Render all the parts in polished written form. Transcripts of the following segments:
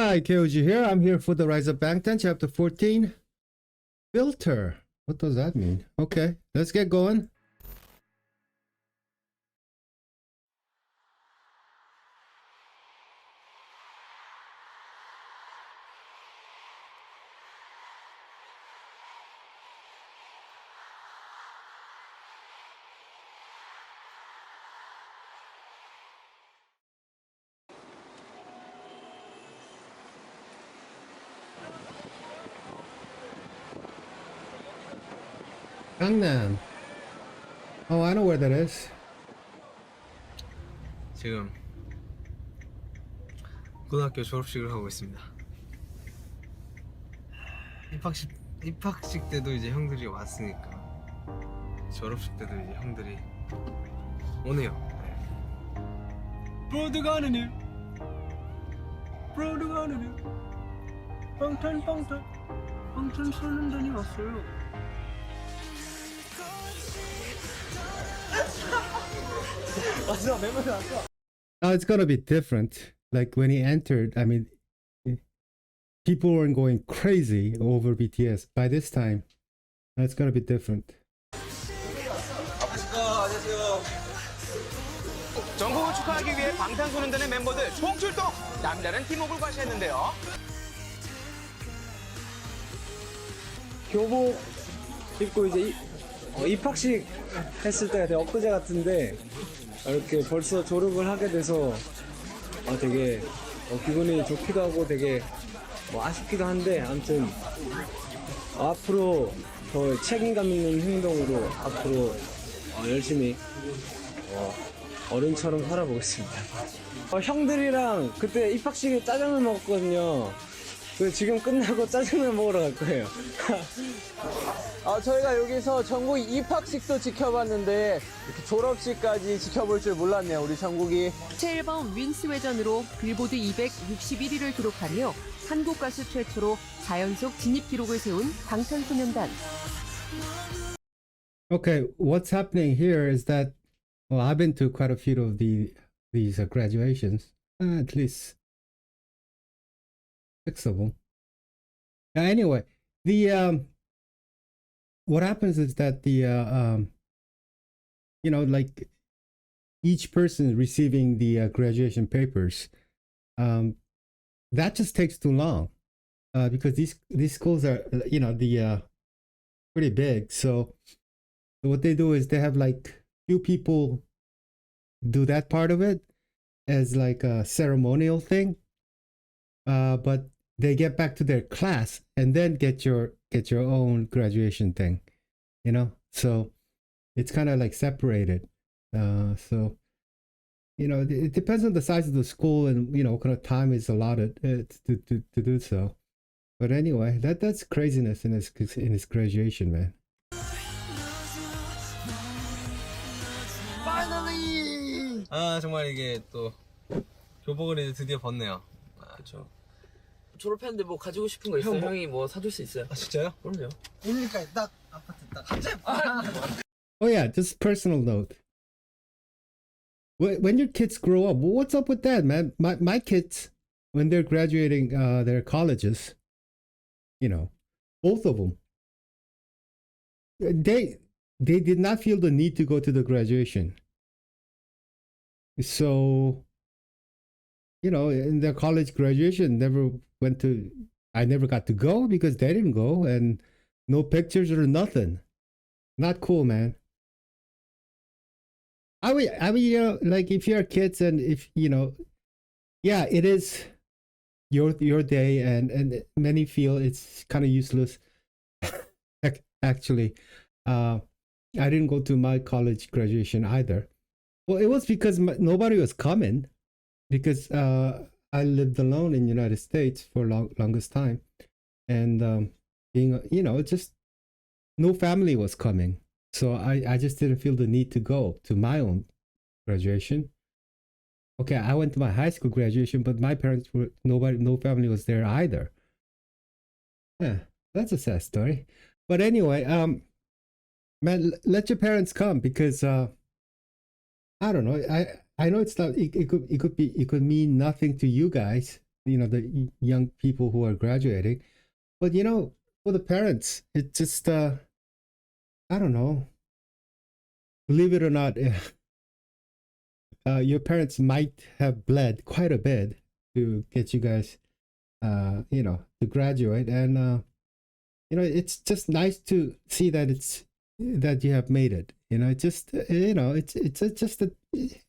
Hi, KOG here. I'm here for the Rise of Bangtan Chapter 14. Filter. What does that mean? Okay, let's get going. Gangnam. Oh, I know where that is. 지금 고등학교 졸업식을 하고 있습니다. 입학식 때도 이제 형들이 왔으니까 졸업식 때도 이제 형들이 오네요. 브로드가 하는 일, 브로드가 하는 일, 방탄소년단이 왔어요. Now it's gonna be different. Like when he entered, I mean, people weren't going crazy over BTS. By this time, it's gonna be different. 안녕하세요. 전국을 축하하기 위해 방탄소년단의 멤버들 총출동! 남다른 팀워크를 과시했는데요. 교복 입고 이제 입학식 했을 때가 되게 엊그제 같은데 이렇게 벌써 졸업을 하게 돼서 되게 기분이 좋기도 하고 되게 아쉽기도 한데 아무튼 앞으로 더 책임감 있는 행동으로 앞으로 열심히 어른처럼 살아보겠습니다. 형들이랑 그때 입학식에 짜장면 먹었거든요. 지금 끝나고 짜장면 먹으러 갈 거예요. 저희가 여기서 전국 입학식도 지켜봤는데 이렇게 졸업식까지 지켜볼 줄 몰랐네요, 우리 전국이. 새 앨범 윈스외전으로 빌보드 261위를 기록하며 한국 가수 최초로 4연속 진입 기록을 세운 방탄소년단. Okay, what's happening here is that, well, I've been to quite a few of these graduations, at least 6 of them. Anyway, what happens is that like each person receiving the graduation papers, that just takes too long, because these schools are, pretty big. So what they do is they have like few people do that part of it as like a ceremonial thing, but they get back to their class and then get your own graduation thing, so it's kind of like separated. So it depends on the size of the school and what kind of time is allotted to do so. But anyway, that's craziness in his graduation, man. 정말 이게 또 교복을 이제 드디어 벗네요. 졸업했는데 뭐 가지고 싶은 거 있어요? 형이 뭐 사줄 수 있어요? 진짜요? 그럼요. 그러니까 딱 아파트 딱 갑자기 Oh yeah, just personal note. When your kids grow up, what's up with that, man? My kids, when they're graduating their colleges, both of them, they did not feel the need to go to the graduation. So, in their college graduation, I never got to go because they didn't go, and no pictures or nothing. Not cool, man. I mean, like if you're kids and if yeah, it is your day, and many feel it's kind of useless. Actually, I didn't go to my college graduation either. Well, it was because nobody was coming, because I lived alone in the United States for longest time, and being just no family was coming. So I just didn't feel the need to go to my own graduation. Okay, I went to my high school graduation, but my parents no family was there either. Yeah, that's a sad story. But anyway, man, let your parents come, because I don't know. I know it's not. It could mean nothing to you guys, the young people who are graduating. But for the parents, it just I don't know. Believe it or not, your parents might have bled quite a bit to get you guys, to graduate, and it's just nice to see that you have made it. It's just it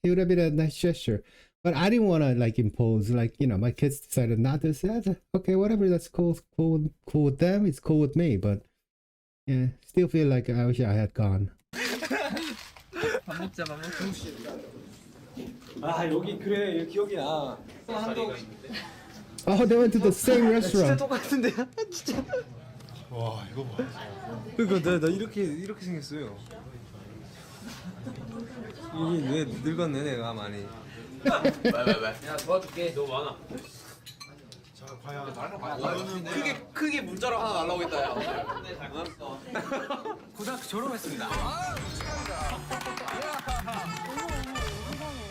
would have been a nice gesture. But I didn't want to impose, my kids decided not to say, okay, whatever, that's cool with them, it's cool with me. But yeah, still feel like I wish I had gone. 아 여기 그래 기억이 나. Oh, they went to the same restaurant. 똑같은데 진짜. 와 이거 봐. 그러니까 나 이렇게 생겼어요. 이게 왜 늙었네 내가 많이. 야 도와줄게. 너무 많아. 자 과연 크게 문자로 하나 날라오겠다 야. 고등학교 졸업했습니다.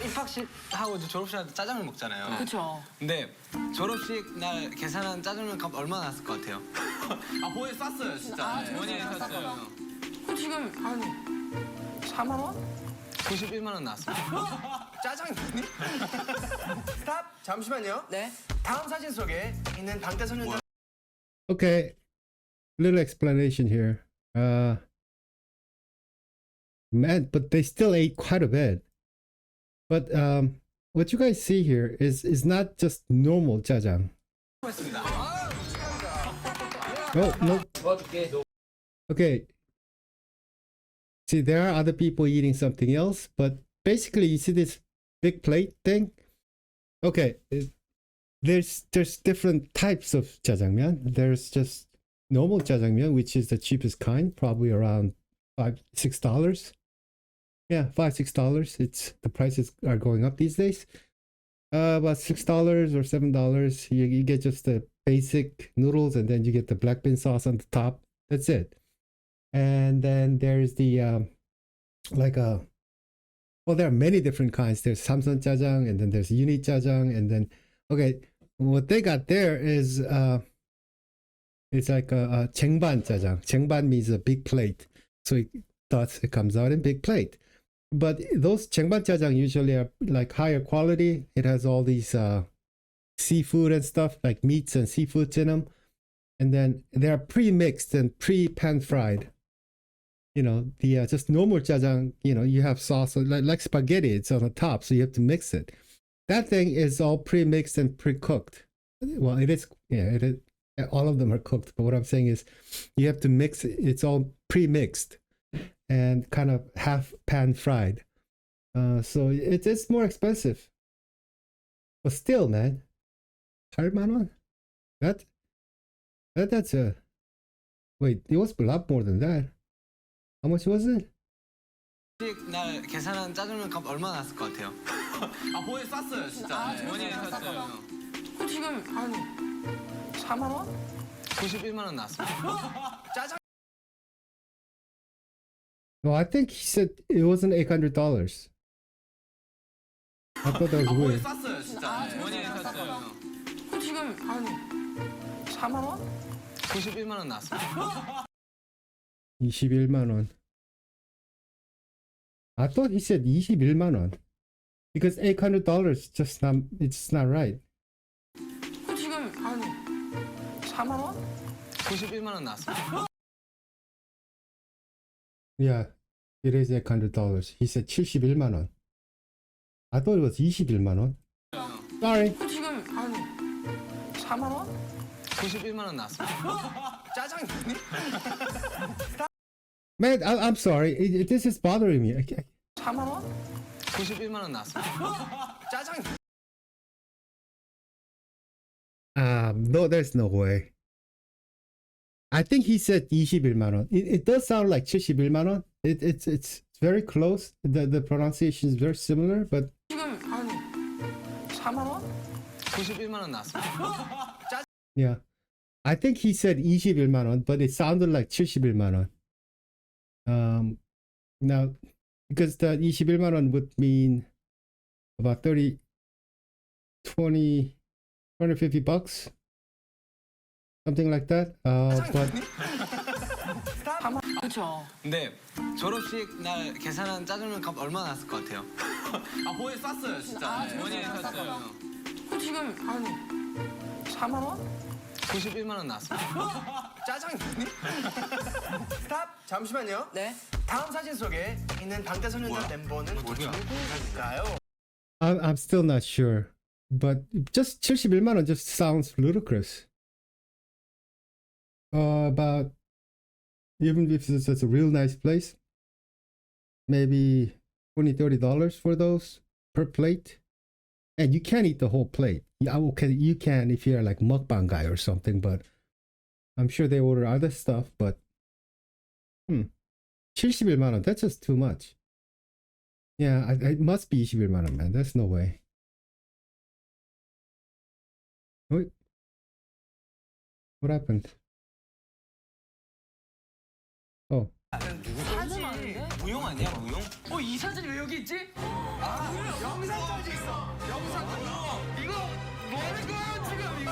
입학식 하고 이제 졸업식 할 때 짜장면 먹잖아요. 그쵸. 근데 졸업식 날 계산한 짜장면 값 얼마 나왔을 것 같아요? 아 보에 쌌어요 진짜. 원이 샀어요. 그 지금 한 4만 원? 91만 원 나왔습니다. 짜장면이? 스탑! 잠시만요. 네. 다음 사진 속에 있는 방탄소년단 Okay, little explanation here. Man, but they still ate quite a bit. But what you guys see here is not just normal jajang. 했습니다. Oh no. 도와줄게. 너. Okay. See, there are other people eating something else, but basically, you see this big plate thing. Okay, there's different types of jjajangmyeon. There's just normal jjajangmyeon, which is the cheapest kind, probably around $5-6. Yeah, $5-6. It's the prices are going up these days. About $6 or $7. You get just the basic noodles, and then you get the black bean sauce on the top. That's it. And then there's the well, there are many different kinds. There's Samson jjajang, and then there's uni jjajang, and then okay, what they got there is it's like a 쟁반 jjajang. 쟁반 means a big plate, so thus it comes out in big plate. But those 쟁반 jjajang usually are like higher quality. It has all these seafood and stuff, like meats and seafoods in them, and then they are pre-mixed and pre-pan fried. The just normal jjajang, you have sauce like spaghetti, it's on the top, so you have to mix it. That thing is all pre-mixed and pre-cooked. Well, it is, yeah, it is. All of them are cooked, but what I'm saying is you have to mix it. It's all pre-mixed and kind of half pan fried. So it's more expensive. But still, man, 8만 원? That's a, wait, it was a lot more than that. How much was it? 날 계산한 짜장면 값 얼마 나왔을 것 같아요? 아 보에 쌌어요 진짜. 원이 샀어요. 그 지금 한 4만 원? 91만 원 나왔습니다. 짜장 No, I think he said it wasn't $800. I thought that was 보에 weird. 쌌어요 진짜. 원이 샀어요. 그 지금 한 4만 원? 91만 원 나왔습니다. 21만 원. I thought he said 21만 원. Because $800 just not, it's not right. 그 지금 한 4만 원? 91만 원 나왔습니다. Yeah, it is $800. He said 71만 원. I thought it was 21만 원. Sorry. 그 지금 한 4만 원? 91만 원 나왔습니다. 짜장면이? Man, I'm sorry. This is bothering me. 4만 원? 91만 원 나왔습니다. 짜장 No, there's no way. I think he said 21만 원. It does sound like 71만 원. It's very close. The pronunciation is very similar, but 지금 한 4만 원? 91만 원 나왔습니다. yeah. I think he said 21만 원, but it sounded like 71만 원. Now, because the 21만 원 would mean about 20, $250, something like that. But 그렇죠. 근데 졸업식 날 계산한 짜장면 값 얼마나 났을 것 같아요? 아 본인 쌌어요 진짜. 본인이 쌌어요. 그 지금 한 4만 원? 91만 원 나왔습니다. 짜장면이? 스탑! 잠시만요. 네. 다음 사진 속에 있는 방탄소년단 멤버는 누구일까요? I'm still not sure. But just 71만 원 just sounds ludicrous. About even if it's a real nice place, maybe $20-30 for those per plate. And you can't eat the whole plate. Yeah, okay, you can if you're like mukbang guy or something, but I'm sure they order other stuff, but 71만 원, that's just too much. Yeah, it must be 21만 원, man. That's no way. Wait. What happened? Oh. 사진 무용 아니야 무용? 이 사진이 왜 여기 있지? 영상까지 있어. 영상까지. 이거 뭐 하는 거예요 지금 이거?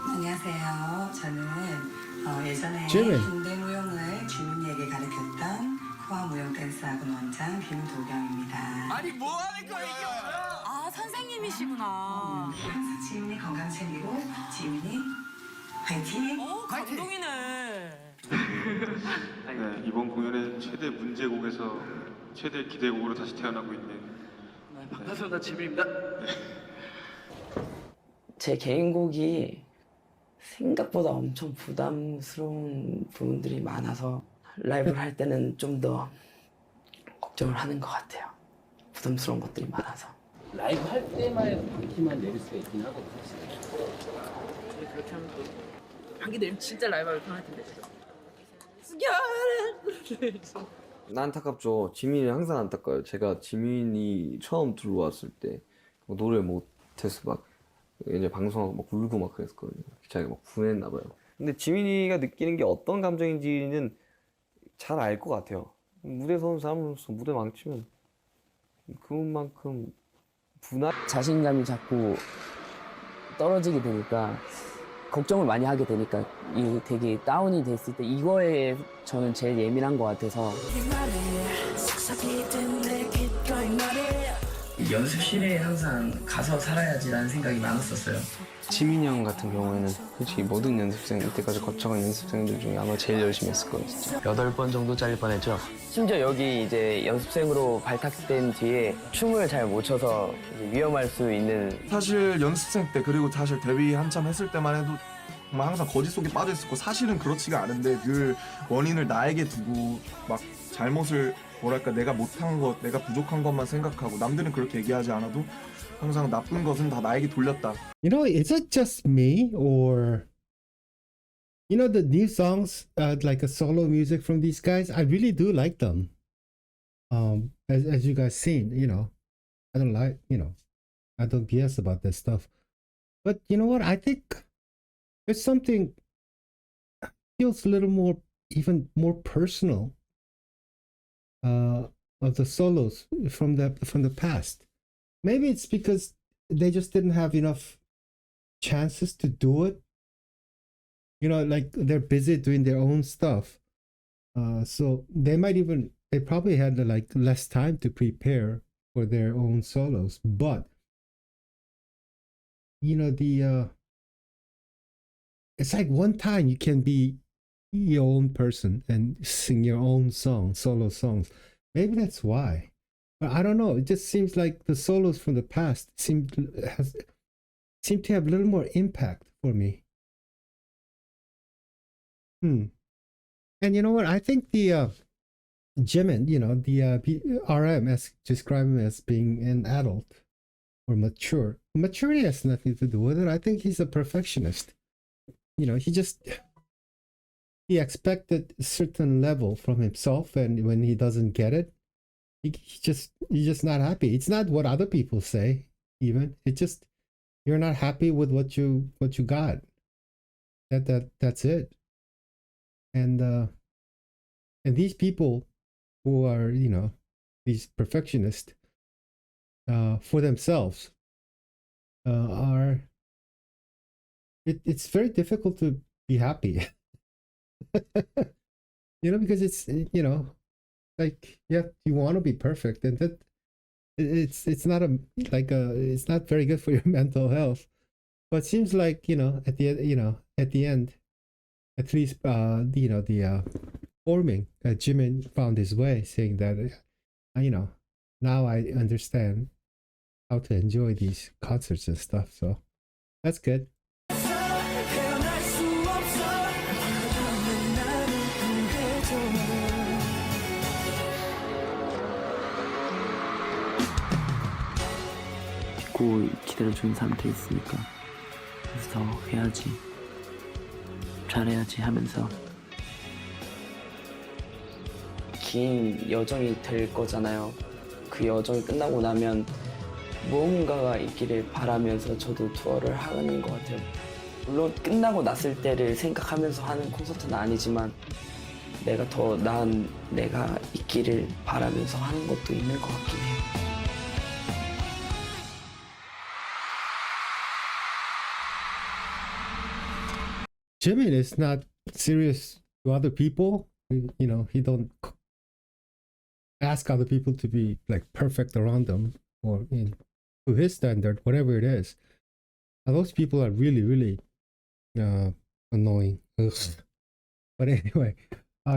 안녕하세요. 저는 예전에 지민. 군대 무용을 지민이에게 가르쳤던 코아 무용 댄스 학원 원장 김도경입니다. 아니 뭐 하는 거야 이게 뭐야? 아 선생님이시구나. 항상 지민이 건강 챙기고 지민이 화이팅! 감동이네. 네, 이번 공연은 최대 문제곡에서 최대 기대곡으로 다시 태어나고 있는 방탄소년단 지민입니다. 제 개인곡이 생각보다 엄청 부담스러운 부분들이 많아서 라이브를 할 때는 좀 더 걱정을 하는 것 같아요. 부담스러운 것들이 많아서. 라이브 할 때만 해도 방키만 내릴 수가 있긴 하거든요. 그렇게 하면 또 방귀 내리면 진짜 라이브 하기 편할 텐데. 안타깝죠. 지민이 항상 안타까워요. 제가 지민이 처음 들어왔을 때 노래 못해서 막 이제 방송하고 막 울고 막 그랬거든요. 자기가 막 분했나 봐요. 근데 지민이가 느끼는 게 어떤 감정인지는 잘 알 것 같아요. 무대 서는 사람으로서 무대 망치면 그만큼 자신감이 자꾸 떨어지게 되니까 걱정을 많이 하게 되니까 이 되게 다운이 됐을 때 이거에 저는 제일 예민한 것 같아서 연습실에 항상 가서 살아야지라는 생각이 많았었어요. 지민이 형 같은 경우에는 솔직히 모든 연습생 이때까지 거쳐간 연습생들 중에 아마 제일 열심히 했을 거예요. 진짜. 8번 정도 잘릴 뻔했죠. 심지어 여기 이제 연습생으로 발탁된 뒤에 춤을 잘 못 춰서 위험할 수 있는. 사실 연습생 때 그리고 사실 데뷔 한참 했을 때만 해도 정말 항상 거짓 속에 빠져 있었고 사실은 그렇지가 않은데 늘 원인을 나에게 두고 막 잘못을 뭐랄까 내가 못한 것, 내가 부족한 것만 생각하고 남들은 그렇게 얘기하지 않아도 항상 나쁜 것은 다 나에게 돌렸다. You know, is it just me or you know the new songs like a solo music from these guys? I really do like them. As you guys seen, you know, I don't like, you know, I don't BS about this stuff. But you know what? I think there's something feels a little more, even more personal of the solos from the past. Maybe it's because they just didn't have enough chances to do it. You know, like they're busy doing their own stuff. So they probably had like less time to prepare for their own solos. But you know, it's like one time you can be your own person and sing your own song, solo songs. Maybe that's why. But I don't know. It just seems like the solos from the past seem to have a little more impact for me. And you know what? I think the Jimin, you know, the RM as describe him as being an adult or mature. Maturity has nothing to do with it. I think he's a perfectionist. You know, he expected a certain level from himself, and when he doesn't get it, he's just not happy. It's not what other people say, even. It's just you're not happy with what you got. That's it. And these people who are, you know, these perfectionists for themselves, are it's very difficult to be happy. Because it's like you want to be perfect, and that it's not it's not very good for your mental health. But seems like at the end, at least the forming Jimin found his way, saying that now I understand how to enjoy these concerts and stuff. So that's good. 믿고 기다려주는 사람들이 있으니까 그래서 더 해야지, 잘해야지 하면서 긴 여정이 될 거잖아요. 그 여정이 끝나고 나면 무언가가 있기를 바라면서 저도 투어를 하는 것 같아요. 물론 끝나고 났을 때를 생각하면서 하는 콘서트는 아니지만 내가 더 나은 내가 있기를 바라면서 하는 것도 있는 것 같긴 해요. Jimin is not serious to other people. He don't ask other people to be like perfect around them or to his standard, whatever it is. Those people are really, really annoying. Ugh. But anyway,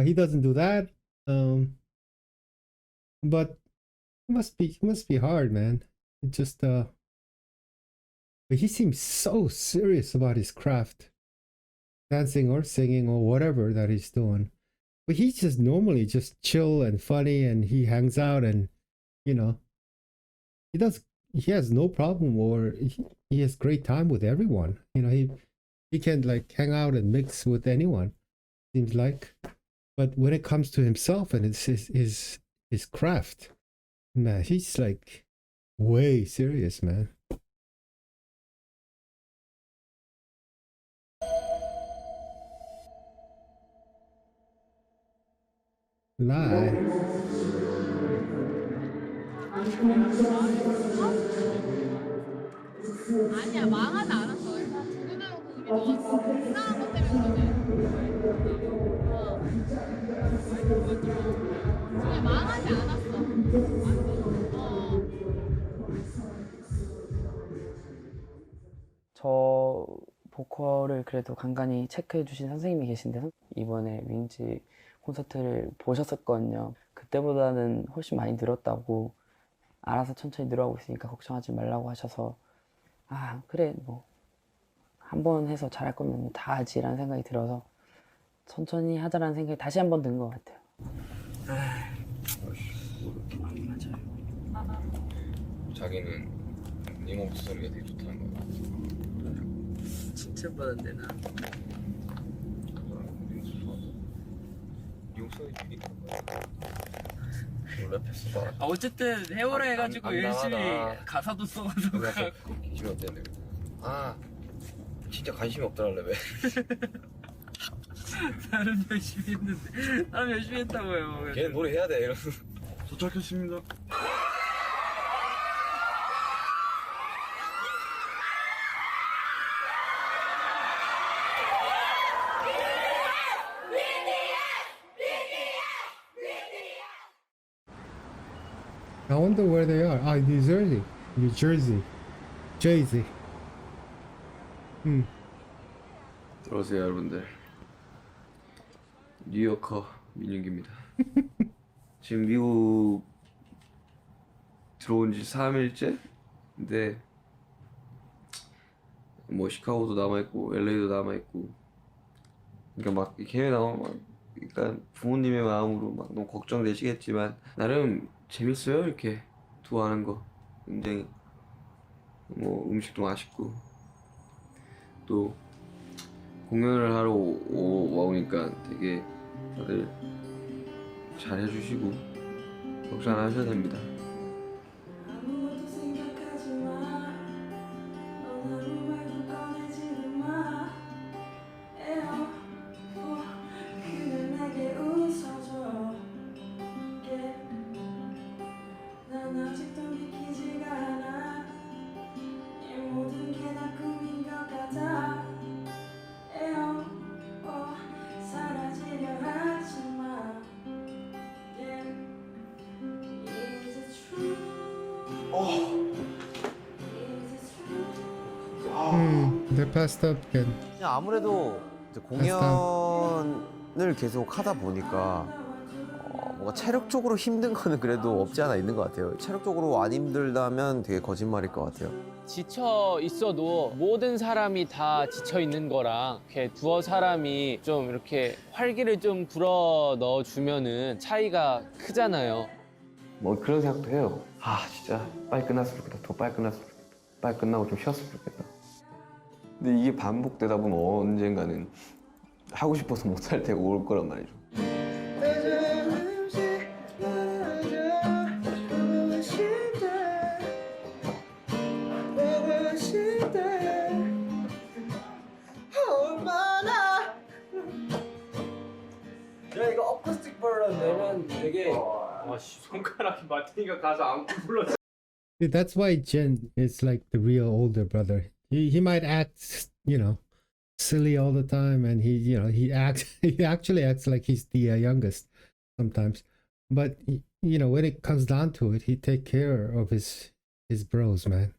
he doesn't do that. But it must be hard, man. It just but he seems so serious about his craft. Dancing or singing or whatever that he's doing, but he's just normally just chill and funny, and he hangs out, and he has no problem, or he has great time with everyone. He can like hang out and mix with anyone, seems like. But when it comes to himself and it's his craft, man, he's like way serious, man. Lie. 아니야, 망하지 않았어. 그냥 두고두고 그 의미 너무 이상한 것 때문인 거지. 그냥 망하지 않았어. 저 보컬을 그래도 간간히 체크해 주신 선생님이 계신데 이번에 윙지 콘서트를 보셨었거든요. 그때보다는 훨씬 많이 늘었다고, 알아서 천천히 늘어가고 있으니까 걱정하지 말라고 하셔서 아 그래 뭐 한 번 해서 잘할 거면 뭐 다 하지라는 생각이 들어서 천천히 하자라는 생각이 다시 한 번 든 것 같아요. 맞아요. 자기는 네 목소리가 되게 좋다는 거야. 칭찬받았네 나. 네 목소리 되게 랩했어 봐. 어쨌든 해오라 해가지고 열심히 가사도 써가지고 기분 어땠는데? 아 진짜 관심이 없더라 랩에. 나름 열심히 했는데 나름 열심히 했다고요. 걔는 노래 해야 돼 이러면서. 도착했습니다. I wonder where they are. Ah, New Jersey. New Jersey. Jersey. 들어오세요 여러분들. 뉴요커 민윤기입니다. 지금 미국 들어온 지 3일째? 근데 뭐 시카고도 남아있고 LA도 남아있고, 그러니까 막 해외 나오면 막 그러니까 부모님의 마음으로 막 너무 걱정되시겠지만 나름 재밌어요. 이렇게 투어하는 거 굉장히 뭐 음식도 맛있고 또 공연을 하러 와오니까 되게 다들 잘 해주시고 걱정 안 하셔도 됩니다. 모든 They're passed up, Ken. 그냥 아무래도 이제 공연을 계속 하다 보니까 뭔가 체력적으로 힘든 거는 그래도 없지 않아 있는 것 같아요. 체력적으로 안 힘들다면 되게 거짓말일 것 같아요. 지쳐 있어도 모든 사람이 다 지쳐 있는 거랑 이렇게 두어 사람이 좀 이렇게 활기를 좀 불어 넣어주면은 차이가 크잖아요. 뭐 그런 생각도 해요. 아 진짜 빨리 끝났으면 좋겠다. 더 빨리 끝났으면 좋겠다. 빨리 끝나고 좀 쉬었으면 좋겠다. 근데 이게 반복되다 보면 언젠가는 하고 싶어서 못할 때가 올 거란 말이죠. 야 이거 어쿠스틱 버전 내면 되게 손가락이 맞으니까 가서 안고 불러. See, that's why Jin is like the real older brother. He might act, silly all the time, and he actually acts like he's the youngest sometimes. But when it comes down to it, he take care of his bros, man.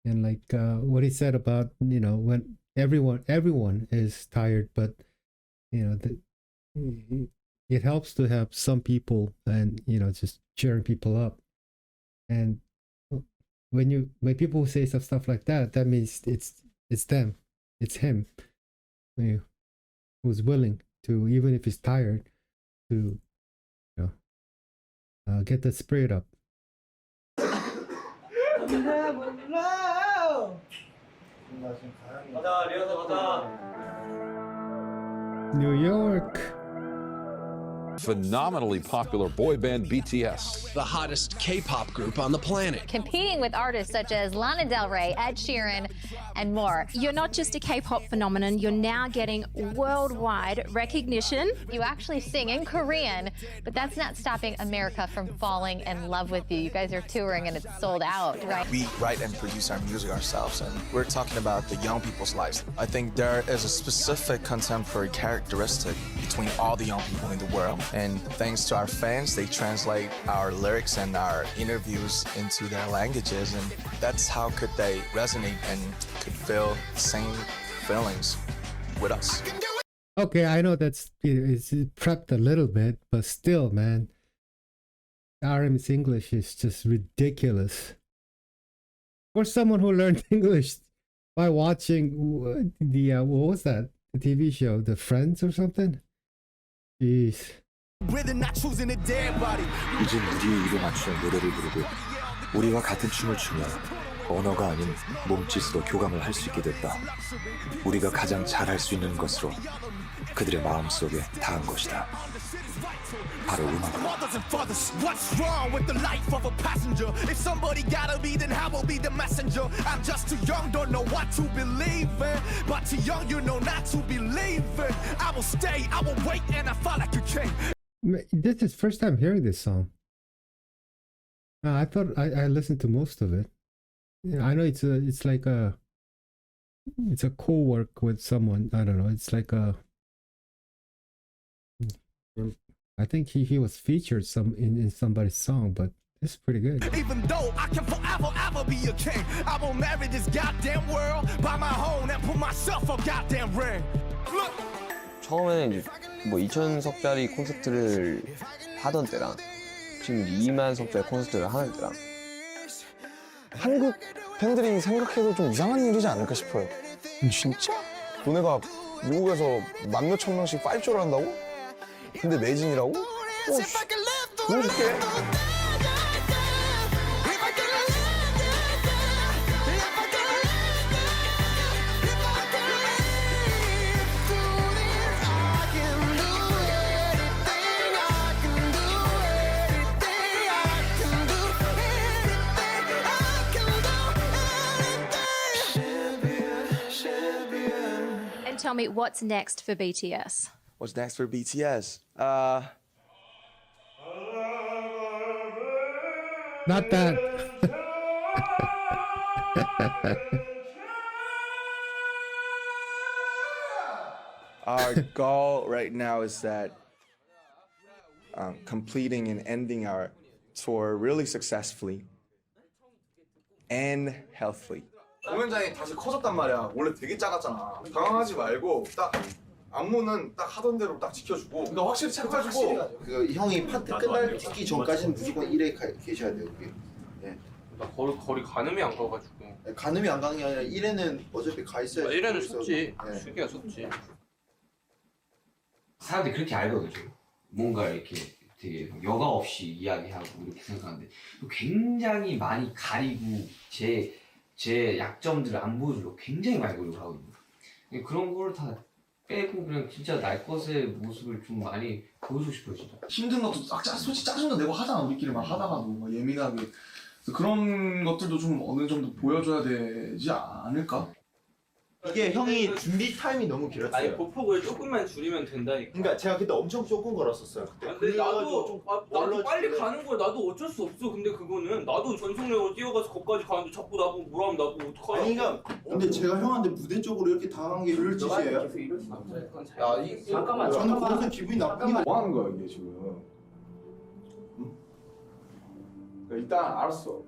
And like what he said about when everyone is tired, but it helps to have some people and just cheering people up. And when people say stuff like that, that means it's them, it's him, who's willing to, even if he's tired, to get the spirit up. New York. Phenomenally popular boy band BTS. The hottest K-pop group on the planet. Competing with artists such as Lana Del Rey, Ed Sheeran, and more. You're not just a K-pop phenomenon, you're now getting worldwide recognition. You actually sing in Korean, but that's not stopping America from falling in love with you. You guys are touring and it's sold out, right? We write and produce our music ourselves, and we're talking about the young people's lives. I think there is a specific contemporary characteristic between all the young people in the world. And thanks to our fans, they translate our lyrics and our interviews into their languages, and that's how could they resonate and could feel the same feelings with us. Okay, I know it's prepped a little bit, but still, man, RM's English is just ridiculous. For someone who learned English by watching the what was that? The TV show, The Friends or something? Jeez. 이젠 우리의 입에 맞추는 노래를 부르고 우리와 같은 춤을 추면 언어가 아닌 몸짓으로 교감을 할 수 있게 됐다. 우리가 가장 잘할 수 있는 것으로 그들의 마음속에 닿은 것이다. 바로 음악으로. What's wrong with the life of a passenger? If somebody gotta be, then I will be the messenger. I'm just too young, don't know what to believe in. But too young, you know not to believe in. I will stay, I will wait, and I fall like a king. This is first time hearing this song. I thought I listened to most of it. I know it's a co-work with someone. I don't know. It's like I think he was featured in somebody's song, but it's pretty good. Even though I can forever ever be a king, I will marry this goddamn world by my own and put myself a goddamn ring. Look. 처음에는 이제 뭐 2,000석짜리 콘서트를 하던 때랑 지금 2만 석짜리 콘서트를 하는 때랑 한국 팬들이 생각해도 좀 이상한 일이지 않을까 싶어요. 진짜? 너네가 미국에서 만 몇천 명씩 5쇼를 한다고? 근데 매진이라고? 보여줄게. Tell me what's next for BTS. What's next for BTS? Not that. Our goal right now is that completing and ending our tour really successfully and healthily. 공연장이 다시 커졌단 말이야. 원래 되게 작았잖아. 당황하지 말고 딱 안무는 딱 하던 대로 딱 지켜주고. 그러니까 확실히 체크해주고. 그 형이 파트 끝나기 전까지는 무조건 1회 계셔야 돼요. 그게. 예. 나 거리 가늠이 안 가가지고. 가늠이 안 가는 게 아니라 1회는 어차피 가 있어야. 1회는 섰지. 예. 수기가 섰지. 사람들이 그렇게 알거든요. 뭔가 이렇게 되게 여과 없이 이야기하고 이렇게 생각하는데 굉장히 많이 가리고 제 약점들을 안 보여주려고 굉장히 많이 노력을 하거든요. 그런 걸 다 빼고 그냥 진짜 날 것의 모습을 좀 많이 보여주고 싶어요, 진짜. 힘든 것도 솔직히 짜증도 내고 하잖아. 우리끼리 막 하다가도 막 예민하게. 그래서 그런 것들도 좀 어느 정도 보여줘야 되지 않을까? 이게 형이 준비 타임이 너무 길었어요. 아니 보폭을 조금만 줄이면 된다니까. 그러니까 제가 그때 엄청 조금 걸었었어요. 그때. 근데 나도 빨리 가는 거야. 나도 어쩔 수 없어. 근데 그거는 나도 전속력으로 뛰어가서 거기까지 가는데 자꾸 나보고 뭐라 하면 나보고 어떡하냐. 아니 그러니까 근데 제가 형한테 무대 쪽으로 이렇게 당한 게 이럴 짓이에요? 야, 잠깐만. 저는 거기서 기분이 나쁘니까. 뭐 하는 거야 이게 지금? 응? 일단 알았어.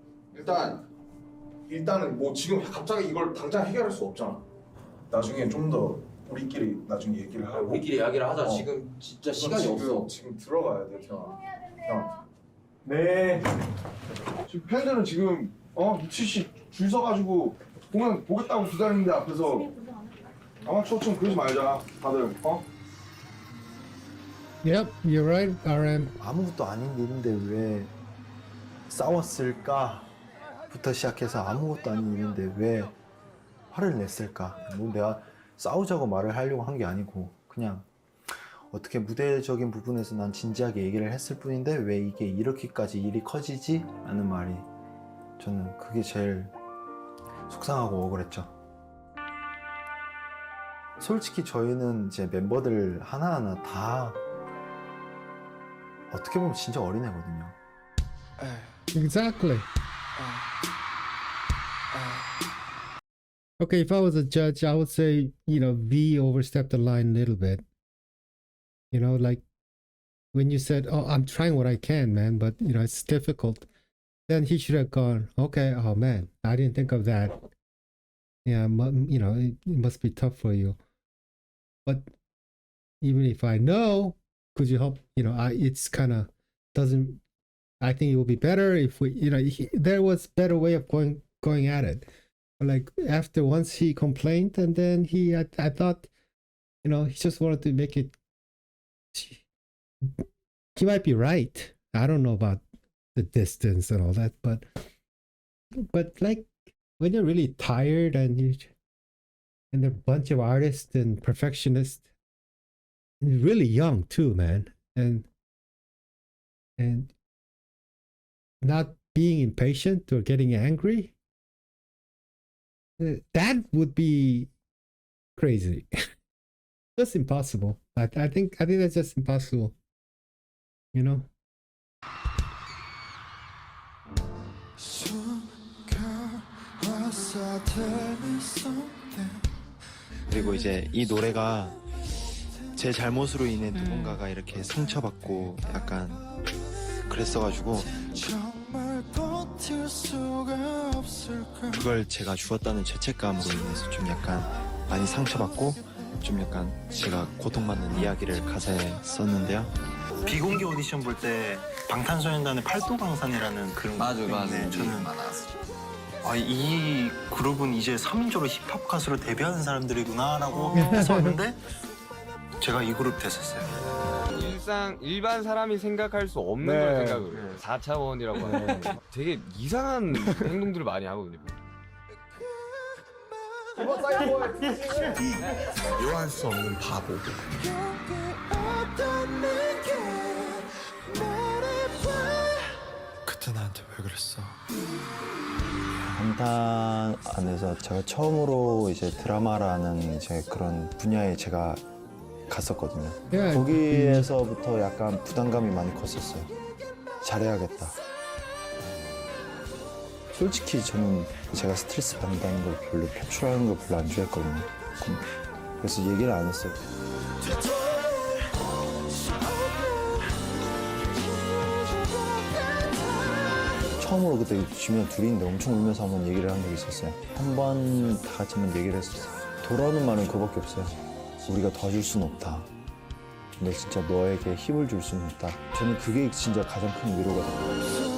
일단은 뭐 지금 갑자기 이걸 당장 해결할 수 없잖아. 나중에 좀 더 우리끼리 나중에 얘기를 하고. 우리끼리 이야기를 하자. 지금 진짜 시간이 없어. 지금 들어가야 돼, 태영아. 형. 네. 지금 팬들은 지금 미치씨 줄 서가지고 공연 보겠다고 기다리는데 앞에서 아마추어처럼 그러지 말자, 다들. Yep, you're right, RM. 아무것도 아닌 일인데 왜 싸웠을까? 부터 시작해서 아무것도 아닌 일인데 왜 화를 냈을까? 뭐 내가 싸우자고 말을 하려고 한 게 아니고 그냥 어떻게 무대적인 부분에서 난 진지하게 얘기를 했을 뿐인데 왜 이게 이렇게까지 일이 커지지? 라는 말이 저는 그게 제일 속상하고 억울했죠. 솔직히 저희는 이제 멤버들 하나하나 다 어떻게 보면 진짜 어린애거든요. Exactly. Okay, if I was a judge, I would say, V overstepped the line a little bit. Like when you said, "Oh, I'm trying what I can, man, but it's difficult." Then he should have gone, "Okay, oh man, I didn't think of that. Yeah, it must be tough for you. But even if I know, could you help? It's kind of doesn't. I think it would be better if we, there was better way of going at it." Like after once he complained, and then I thought, he just wanted to make it. He might be right. I don't know about the distance and all that, but like when you're really tired and there are a bunch of artists and perfectionists, and really young too, man, and not being impatient or getting angry. That would be crazy. Just impossible. I think that's just impossible. 그리고 이제 이 노래가 제 잘못으로 인해 누군가가 이렇게 상처받고 약간 그랬어가지고 그걸 제가 주었다는 죄책감으로 인해서 좀 약간 많이 상처받고 좀 약간 제가 고통받는 이야기를 가사에 썼는데요. 비공개 오디션 볼 때 방탄소년단의 팔도강산이라는 그런 맞아. 저는 이 그룹은 이제 3인조로 힙합 가수로 데뷔하는 사람들이구나라고 해서 왔는데 제가 이 그룹 됐었어요. 일반 사람이 생각할 수 없는 걸 생각을 해요. 4차원이라고 하는 되게 이상한 행동들을 많이 하거든요. 묘할 수 없는 바보. 그때 나한테 왜 그랬어? 방탄 안에서 제가 처음으로 이제 드라마라는 이제 그런 분야에 제가 갔었거든요. 거기에서부터 약간 부담감이 많이 컸었어요. 잘해야겠다. 솔직히 저는 제가 스트레스 받는다는 걸 별로 표출하는 걸 별로 안 좋아했거든요. 그래서 얘기를 안 했어요. 처음으로 그때 지민이랑 둘이 있는데 엄청 울면서 한번 얘기를 한 적이 있었어요. 한 번 다 같이 한번 얘기를 했었어요. 돌아오는 말은 그거밖에 없어요. 우리가 도와줄 수는 없다. 근데 진짜 너에게 힘을 줄 수는 없다. 저는 그게 진짜 가장 큰 위로거든요.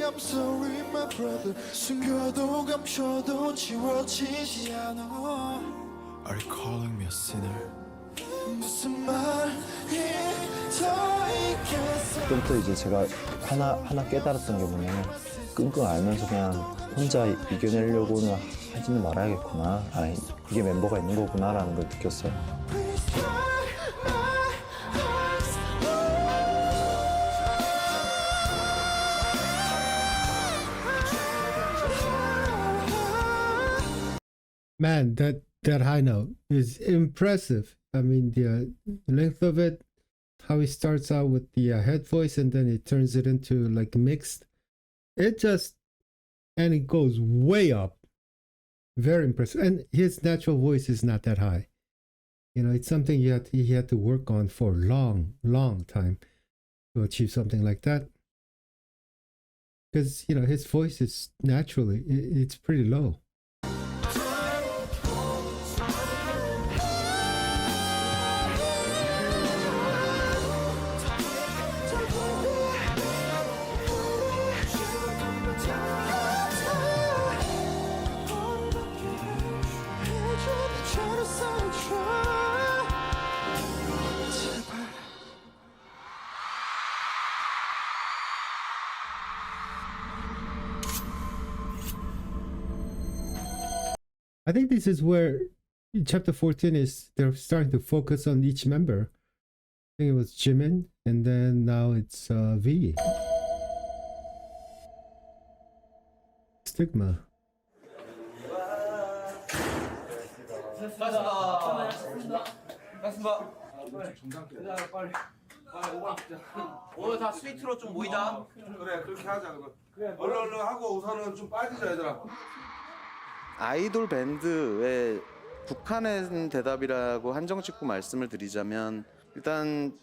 I'm sorry, my brother. 숨겨도 감춰도 지워지지 않아. Are you calling me a sinner? 무슨 말이 더 있겠어? 그때부터 이제 제가 하나 깨달았던 게 뭐냐면 끙끙 앓면서 그냥 혼자 이겨내려고는 하지는 말아야겠구나. 아, 이게 멤버가 있는 거구나라는 걸 느꼈어요. Man, that high note is impressive. I mean, the length of it, how he starts out with the head voice and then it turns it into like mixed. And it goes way up. Very impressive. And his natural voice is not that high. You know, it's something he had to work on for a long time to achieve something like that. Because, you know, his voice is naturally, it's pretty low. I think this is where chapter 14 is they're starting to focus on each member. I think it was Jimin and then now it's V. Stigma. 오늘 다 스위트로 좀 모이자. 그래 그렇게 하자. 얼른 하고 우선은 좀 빠지자 얘들아. 아이돌 밴드의 북한의 대답이라고 한정 짓고 말씀을 드리자면 일단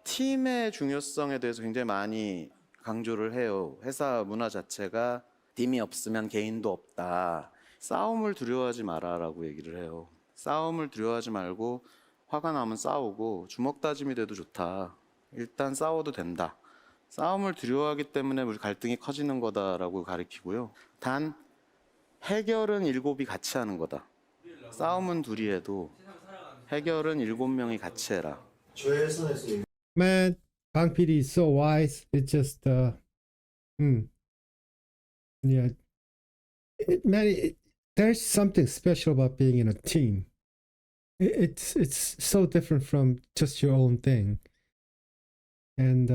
팀의 중요성에 대해서 굉장히 많이 강조를 해요. 회사 문화 자체가 팀이 없으면 개인도 없다. 싸움을 두려워하지 마라라고 얘기를 해요. 싸움을 두려워하지 말고 화가 나면 싸우고 주먹 다짐이 돼도 좋다. 일단 싸워도 된다. 싸움을 두려워하기 때문에 우리 갈등이 커지는 거다라고 가르치고요. 단 해결은 7이 같이 하는 거다. 싸움은 둘이 해도 해결은 7명이 같이 해라. Man, Bang PD is so wise. It just yeah. There's something special about being in a team. It's so different from just your own thing. And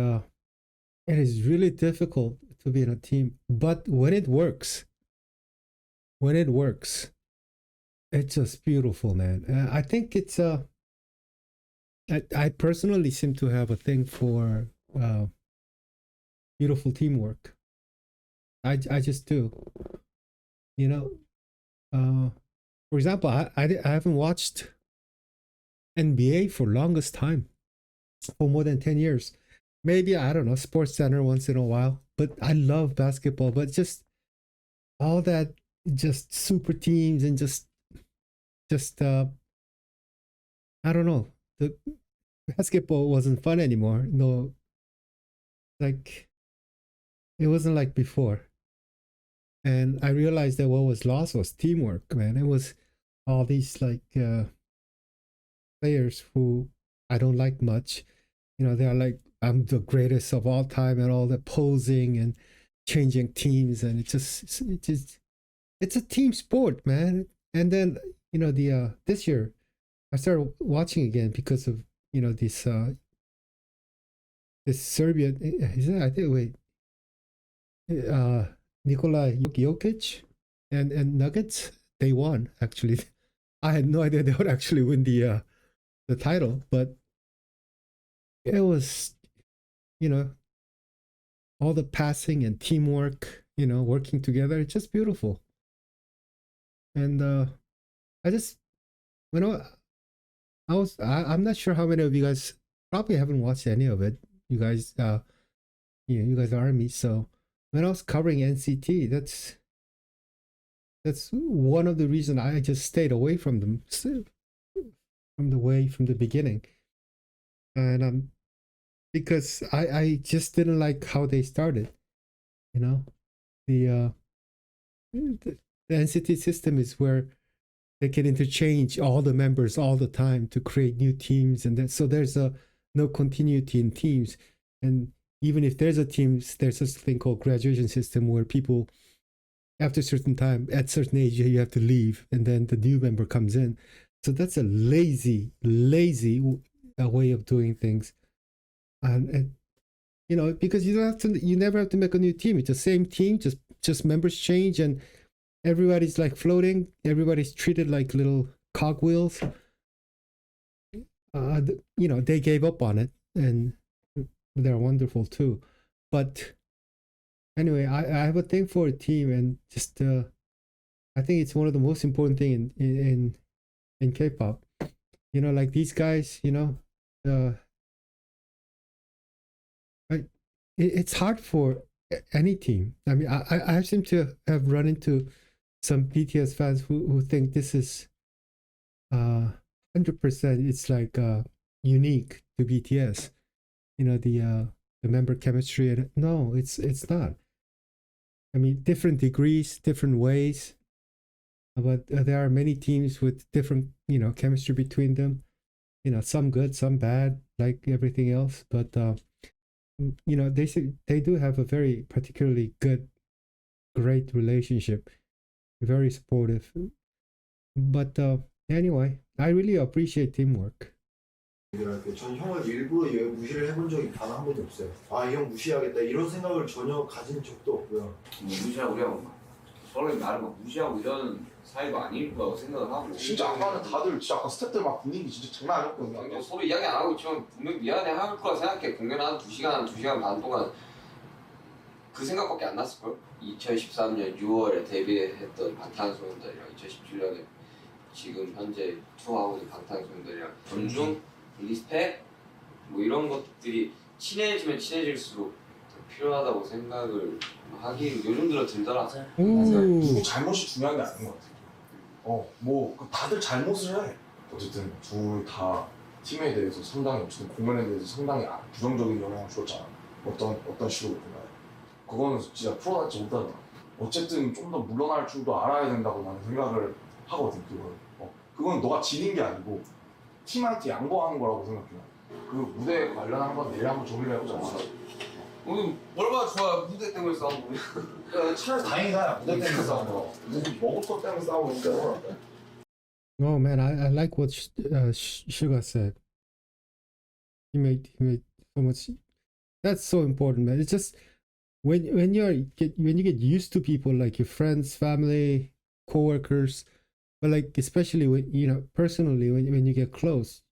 it is really difficult to be in a team, but when it works, it's just beautiful, man. I think it's I personally seem to have a thing for beautiful teamwork. I just do. You know, for example, I haven't watched NBA for longest time, for more than 10 years. Maybe, I don't know, Sports Center once in a while, but I love basketball, but just all that, just super teams and just I don't know, the basketball wasn't fun anymore. No, like it wasn't like before. And I realized that what was lost was teamwork, man. It was all these like players who I don't like much. You know, they're like, I'm the greatest of all time, and all the posing and changing teams, and it's a team sport, man. And then, you know, the this year I started watching again because of, you know, this Serbian, is it, I think, wait, Nikola Jokic and Nuggets, they won actually. I had no idea they would actually win the title, but it was, you know, all the passing and teamwork, you know, working together. It's just beautiful. And I just, you know, I'm not sure how many of you guys probably haven't watched any of it. You guys, you guys are Army, so when I was covering NCT, that's one of the reasons I just stayed away from them from the beginning, and because I just didn't like how they started. You know, the NCT system is where they can interchange all the members all the time to create new teams, and so there's no continuity in teams. And even if there's a team, there's this thing called graduation system where people, after a certain time, at certain age, you have to leave, and then the new member comes in. So that's a lazy way of doing things, and you know, because you never have to make a new team. It's the same team, just members change, and everybody's like floating. Everybody's treated like little cogwheels. You know, they gave up on it, and they're wonderful too. But anyway, I have a thing for a team, and just I think it's one of the most important thing in K-pop. You know, like these guys, you know, it's hard for any team. I mean, I seem to have run into some BTS fans who think this is 100%. It's like unique to BTS. You know, the member chemistry. And no, it's not. I mean, different degrees, different ways, but there are many teams with different, you know, chemistry between them. You know, some good, some bad, like everything else. But you know, they do have a very particularly great relationship, very supportive. But anyway, I really appreciate teamwork. 전 형을 일부러 무시를 해본 적이 단 한 번도 없어요. 아, 이 형 무시하겠다 이런 생각을 전혀 가진 적도 없고요. 무시하고 그냥 서로 나를 막 무시하고 이런 사이도 아닐 거라고 생각을 하고. 진짜 아까는 다들 진짜 아까 스태프들 막 분위기 진짜 장난 아니었거든요. 그냥 서로 이야기 안 하고 있지만 분명 미안해 할 거라 생각해. 공연 한 2시간 반 동안 그 생각밖에 안 났을걸? 2013년 6월에 데뷔했던 방탄소년단이랑 2017년에 지금 현재 투어하고 있는 방탄소년단이랑 존중, 리스펙 뭐 이런 것들이 친해지면 친해질수록 더 필요하다고 생각을 하기 요즘 들어 들더라. 누구 잘못이 중요한 게 아닌 것 같아. 뭐 다들 잘못을 해. 어쨌든 둘 다 팀에 대해서 상당히 어쨌든 공연에 대해서 상당히 부정적인 영향을 줬잖아. 어떤 식으로 보면 그거는 진짜 풀어나지 못하잖아. 어쨌든 좀 더 물러날 줄도 알아야 된다고 나는 생각을 하거든. 그건 너가 지닌 게 아니고 팀한테 양보하는 거라고 생각해. 그 무대에 관련한 건 내일 한번 정리를 해보자. 오늘 얼마나 좋아. 무대 때문에 싸우고. 차라리 다행이다. 무대 때문에 싸우는 거. 먹을 것 때문에 싸우니까. Oh man, I like what Suga said. He made so much. That's so important, man. It's just when you get used to people like your friends, family, coworkers, but like especially when you know personally when you get close,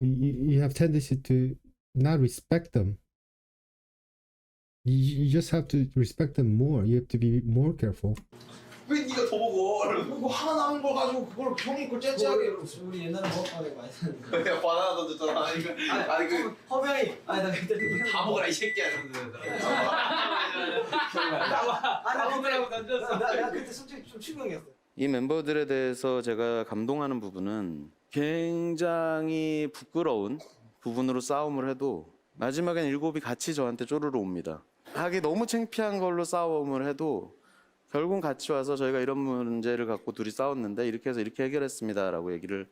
you have tendency to not respect them. You just have to respect them more. You have to be more careful. 왜 네가 더 먹어? 그거 하나 남은 걸 가지고 그걸 형이 그걸 째째하게. 우리 옛날에 먹었다고 많이 했는데. 그냥 바나나 던졌잖아. 아니 그 허명이 나 그때 다 먹어라 이 새끼야. 나 먹으라고 던졌어. 나 그때 솔직히 좀 충격이었어. 이 멤버들에 대해서 제가 감동하는 부분은 굉장히 부끄러운 부분으로 싸움을 해도 마지막엔 7이 같이 저한테 쪼르르 옵니다. 하기 너무 창피한 걸로 싸움을 해도 결국은 같이 와서 저희가 이런 문제를 갖고 둘이 싸웠는데 이렇게 해서 이렇게 해결했습니다 라고 얘기를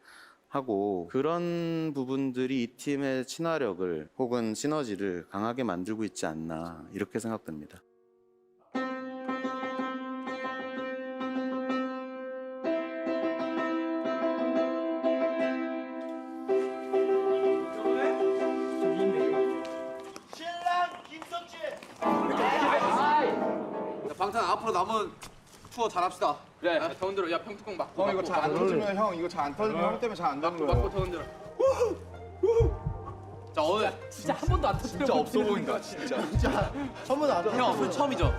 하고, 그런 부분들이 이 팀의 친화력을 혹은 시너지를 강하게 만들고 있지 않나 이렇게 생각됩니다. 방탄 앞으로 남은 투어 잘합시다. 그래. 더 흔들어. 야 평뚜껑 막고. 형 이거 잘 안 터지면 형 이거 잘 안 터지면 형 때문에 잘 안 되는 거야. 막고 더 흔들어. 자 오늘 진짜 한 번도 안 터뜨려. 진짜 없어 보인다. 진짜 한 번도 안 터져. 형 오늘 처음이죠?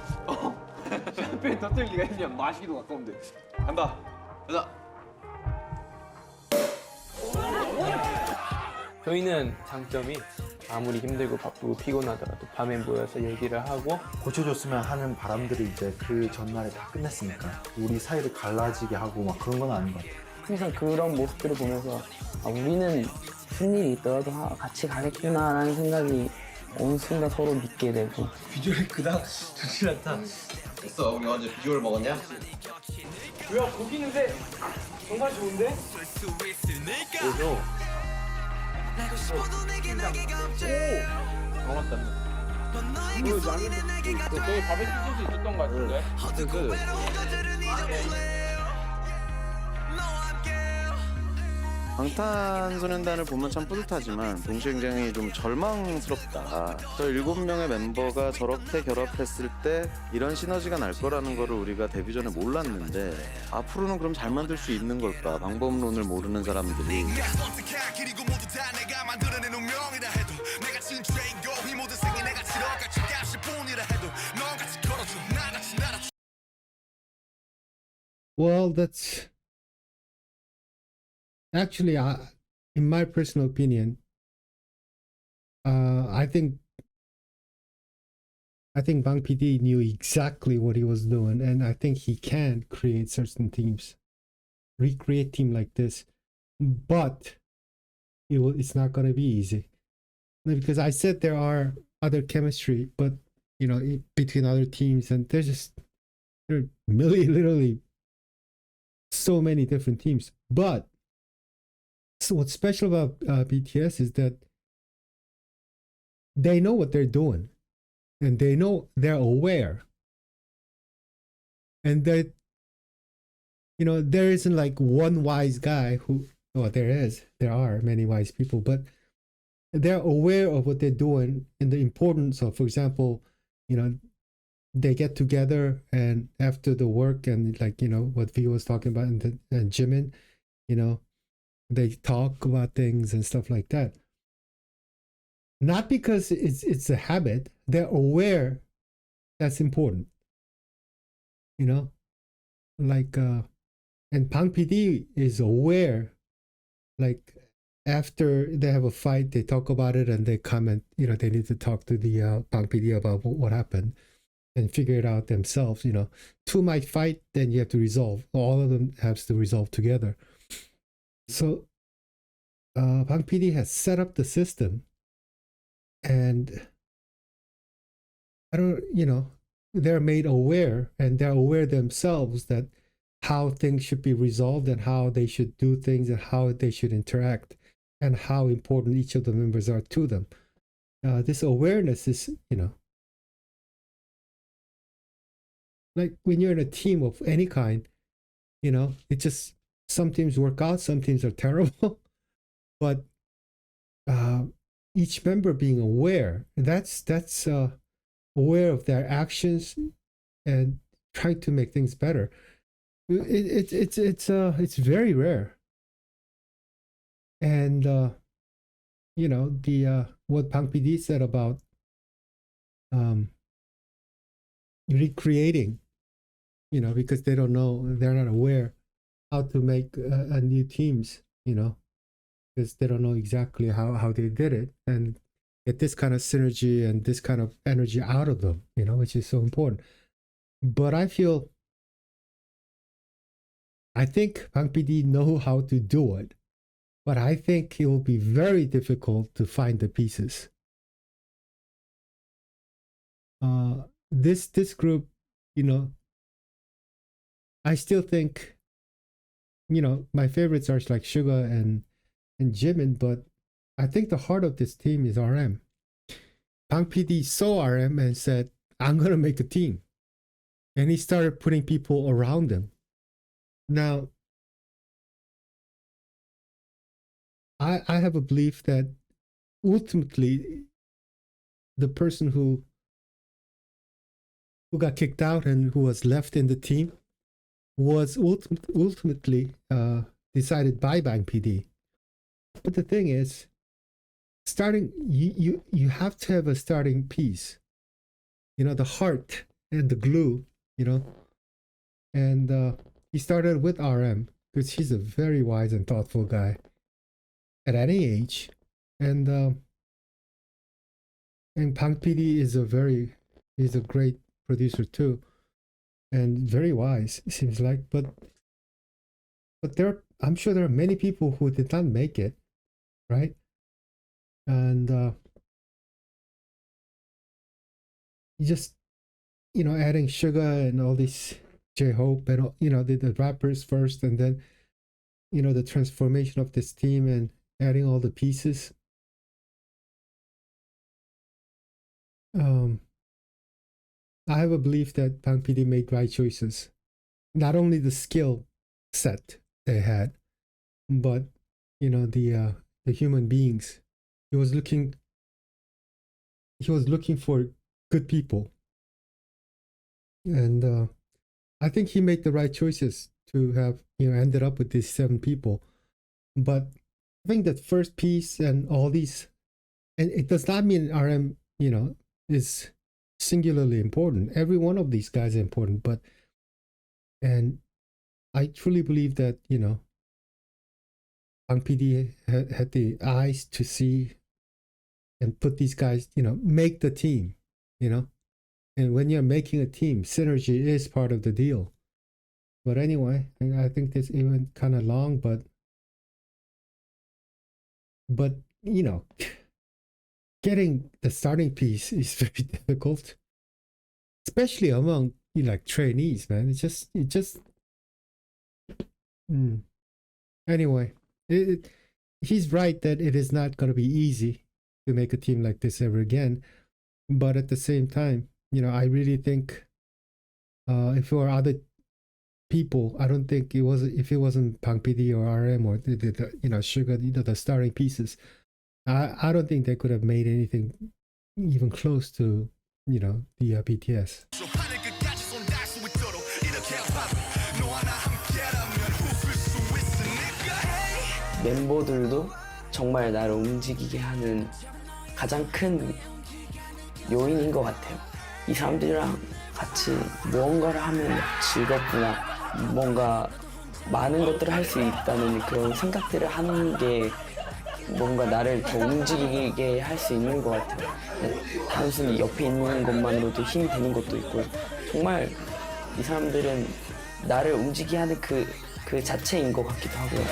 샴페인 터뜨릴 리가 있냐. 마시기도 가까운데. 간다. 가자. 저희는 장점이 아무리 힘들고 바쁘고 피곤하더라도 밤에 모여서 얘기를 하고 고쳐줬으면 하는 바람들이 이제 그 전날에 다 끝냈으니까 우리 사이를 갈라지게 하고 막 그런 건 아닌 것 같아요. 항상 그런 모습들을 보면서 우리는 무슨 일이 있더라도 같이 가겠구나라는 생각이 어느 순간 서로 믿게 되고. 비주얼이 그닥 좋지 않다. 됐어, 우리 어제 비주얼 먹었냐? 뭐야 고기 냄새 정말 좋은데? 그래서 오! 맞다. 그 양이 저기 바베큐 소스 있었던 것 같은데? 방탄소년단을 보면 참 뿌듯하지만 동시에 굉장히 좀 절망스럽다. 저 7명의 멤버가 저렇게 결합했을 때 이런 시너지가 날 거라는 거를 우리가 데뷔 전에 몰랐는데 앞으로는 그럼 잘 만들 수 있는 걸까? 방법론을 모르는 사람들이. Well, that's actually, in my personal opinion, I think Bang PD knew exactly what he was doing, and I think he can create certain teams, recreate team like this, but it's not gonna be easy because I said there are other chemistry, but between other teams, and there are literally so many different teams, but. So what's special about BTS is that they know what they're doing, and they're aware, and that there isn't like one wise guy who. Well, there are many wise people, but they're aware of what they're doing and the importance of, for example, they get together and after the work and what V was talking about and Jimin, they talk about things and stuff like that. Not because it's a habit. They're aware that's important. And Bang PD is aware, like after they have a fight, they talk about it and they comment, they need to talk to the Bang PD about what happened and figure it out themselves. Two might fight, then you have to resolve. All of them have to resolve together. So Bang PD has set up the system, and they're made aware, and they're aware themselves that how things should be resolved and how they should do things and how they should interact and how important each of the members are to them. This awareness is, like when you're in a team of any kind, it just, some teams work out, some teams are terrible, but each member being aware, that's aware of their actions and trying to make things better. It's very rare. And what Bang PD said about recreating, because they don't know, they're not aware how to make new teams, because they don't know exactly how they did it and get this kind of synergy and this kind of energy out of them, which is so important. But I think Bang PD know how to do it, but I think it will be very difficult to find the pieces. This group, I still think, my favorites are like Suga and Jimin, but I think the heart of this team is RM. Bang PD saw RM and said, I'm going to make a team. And he started putting people around him. Now, I have a belief that ultimately the person who got kicked out and who was left in the team was ultimately decided by Bang PD. But the thing is, you have to have a starting piece, the heart and the glue, and he started with RM because he's a very wise and thoughtful guy at any age, and And Bang PD he's a great producer too, and very wise, it seems like. But I'm sure there are many people who did not make it, right? And you just, adding Sugar and all these J-Hope and, the rappers first, and then, the transformation of this team and adding all the pieces. I have a belief that Bang PD made right choices. Not only the skill set they had, but, the human beings. He was looking for good people. And I think he made the right choices to have, ended up with these 7 people. But I think that first piece and all these, and it does not mean RM, is singularly important. Every one of these guys is important, and I truly believe that, Bang PD had the eyes to see and put these guys, make the team, And when you're making a team, synergy is part of the deal. But anyway, I think this even kind of long, but getting the starting piece is very difficult, especially among trainees, man. It just. Anyway, he's right that it is not going to be easy to make a team like this ever again. But at the same time, I really think if there were other people, I don't think if it wasn't Bang PD or RM or the Sugar, the starting pieces, I don't think they could have made anything even close to the BTS. 멤버들도 정말 나를 움직이게 하는 가장 큰 요인인 것 같아요. 이 사람들이랑 같이 무언가를 하면 즐겁구나, 뭔가 많은 것들을 할 수 있다는 그런 생각들을 하는 게 뭔가 나를 더 움직이게 할 수 있는 것 같아요. 단순히 옆에 있는 것만으로도 힘이 되는 것도 있고, 정말 이 사람들은 나를 움직이게 하는 그 자체인 것 같기도 하고요.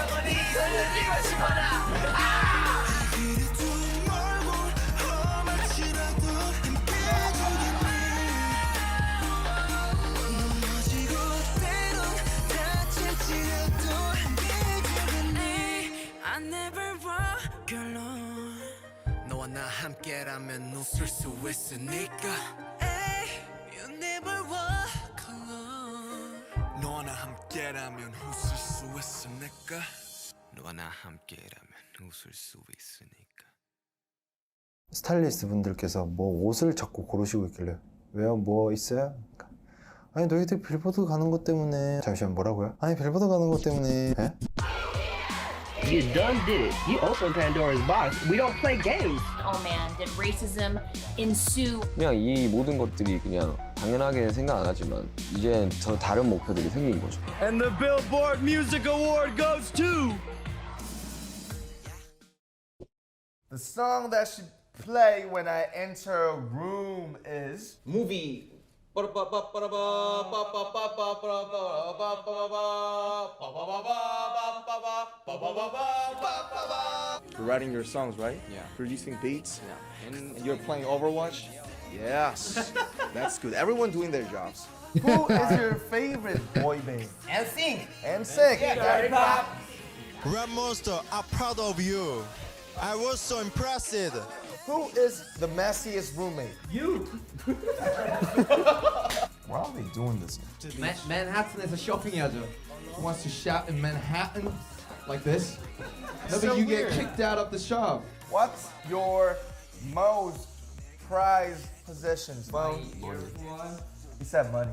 너와 나 함께라면 웃을 수 있으니까. You never walk alone. 너와 나 함께라면 웃을 수 있으니까. 너와 나 함께라면 웃을 수 있으니까. 스타일리스트 분들께서 뭐 옷을 자꾸 고르시고 있길래 왜요? 뭐 있어요? 아니 너희들 빌보드 가는 것 때문에. 잠시만, 뭐라고요? 아니 빌보드 가는 것 때문에. 에? You done did it. You opened Pandora's box. We don't play games. Oh man, did racism ensue? 그냥 이 모든 것들이 그냥 당연하게 생각 안 하지만 이제 저 다른 목표들이 생긴 거죠. And the Billboard Music Award goes to the song that should play when I enter a room is movie. You're writing your songs, right? Yeah. Producing beats? Yeah. And you're playing Overwatch? Yes. That's good. Everyone doing their jobs. Who is your favorite boy band? NSYNC. NSYNC. Dirty Pop. Rap Monster, I'm proud of you. I was so impressed. Who is the messiest roommate? You. Why are they doing this? Manhattan에서 쇼핑하죠. Who wants to shop in Manhattan like this? Maybe So you get weird. kicked out of the shop. What's your most prized possessions? Phone. He said money.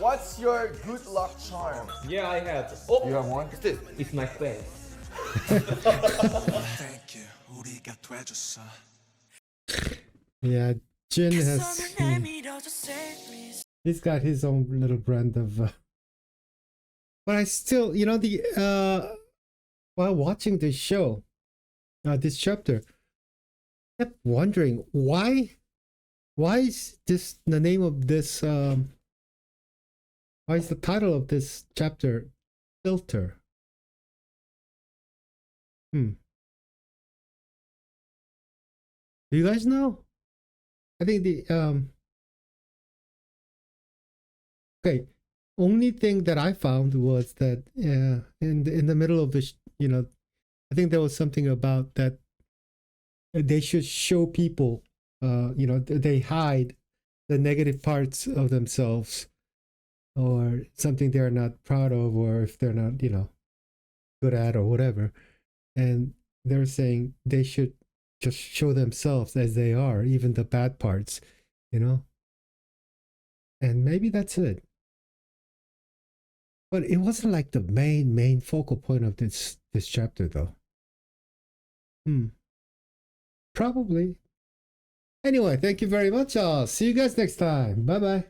What's your good luck charm? Yeah, I have. Oh, You have one? it's my face. Thank you. 우리가 돼줬어. Yeah, Jin has. He's got his own little brand of. But I still, while watching this show, this chapter, kept wondering why is this the name of this why is the title of this chapter filter? Do you guys know? I think the okay, only thing that I found was that in the middle of the I think there was something about that they should show people they hide the negative parts of themselves or something they're not proud of, or if they're not good at or whatever, and they're saying they should just show themselves as they are, even the bad parts, and maybe that's it. But it wasn't like the main focal point of this chapter, though. Probably. Anyway, thank you very much. I'll see you guys next time. Bye bye.